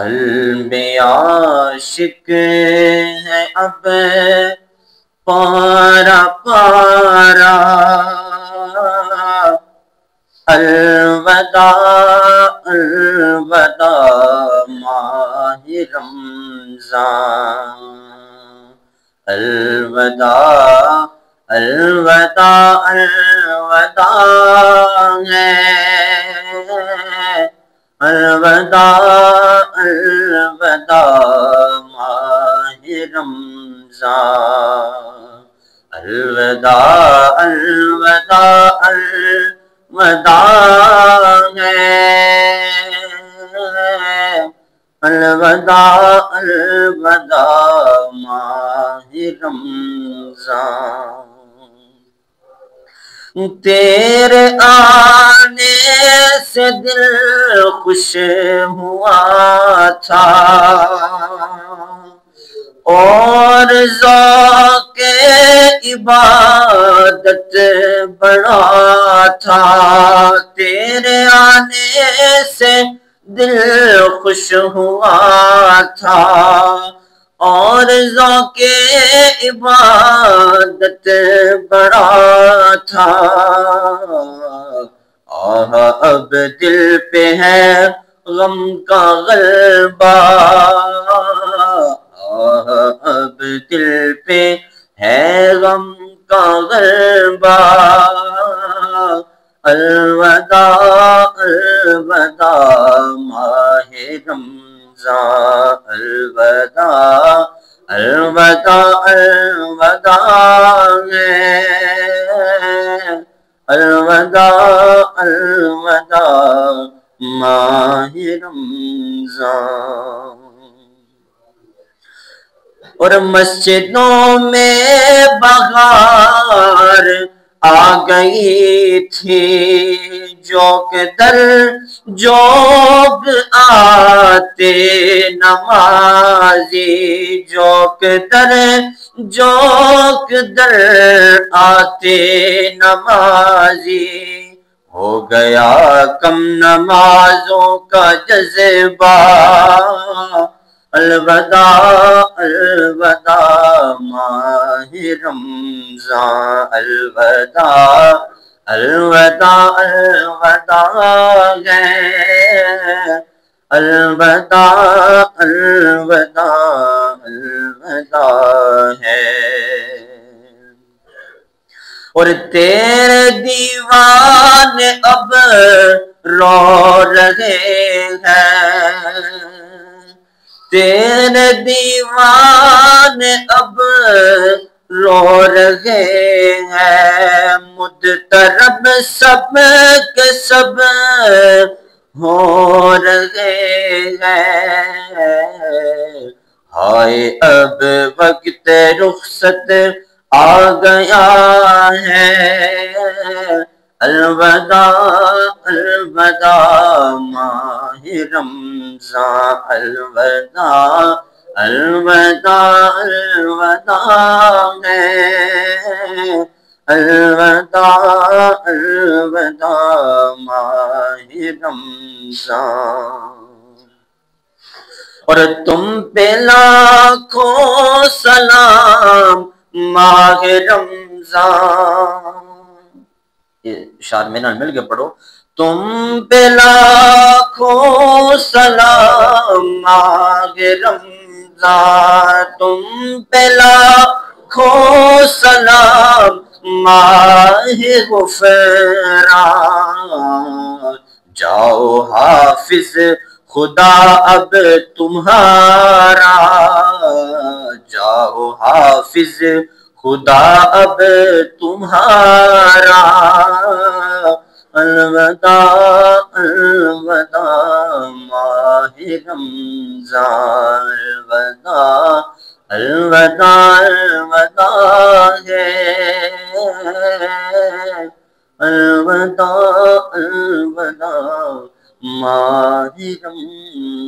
قلب عاشق ہے اب پارا پارا، الوداع الوداع ماہ رمضان، الوداع الوداع الوداع ہے، الوداع الوداع ماہ رمضان، الوداع الوداع الوداع ہے، الوداع الوداع ماہ رمضان، تیرے آنے سے دل خوش ہوا تھا اور ذوق عبادت بڑا تھا، تیرے آنے سے دل خوش ہوا تھا اور ذوق عبادت بڑا تھا، آہ اب دل پہ ہے غم کا غلبہ، آہ اب دل پہ ہے غم کا غلبہ، الوداع الوداع ماہ رمضان، الوداع الوداع الوداع ہے، الوداع الوداع ماہ رمضان، اور مسجدوں میں بہار آ گئی تھی، جوک در جوک آتے نمازی، جوک در جوک در آتے نمازی، ہو گیا کم نمازوں کا جذبہ، الوداع الوداع ماہ رمضان، الوداع الوداع الوداع ہے، الوداع الوداع الوداع ہے، اور تیرے دیوان اب رو رہے ہیں، تیرے دیوان اب رو رہے ہیں، مضطرب سب کے سب ہو رہے ہیں، ہائے اب وقت رخصت آ گیا ہے، الوداع الوداع ماہ رمضان، الوداع الوداع الوداع ہے، الوداع الوداع ماہ رمضان، اور تم پہ لاکھوں سلام ماہ رمضان، یہ اشار میں نہ مل کے پڑھو، تم پہ لاکھوں سلام ماہ رمضان، تم پہ لاکھوں سلام ماہ غفران، جاؤ حافظ خدا اب تمہارا، جاؤ حافظ خدا اب تمہارا، الوداع الوداع ماہ رمضان، الوداع الوداع الوداع ہے، الوداع الوداع ماہ رمضان۔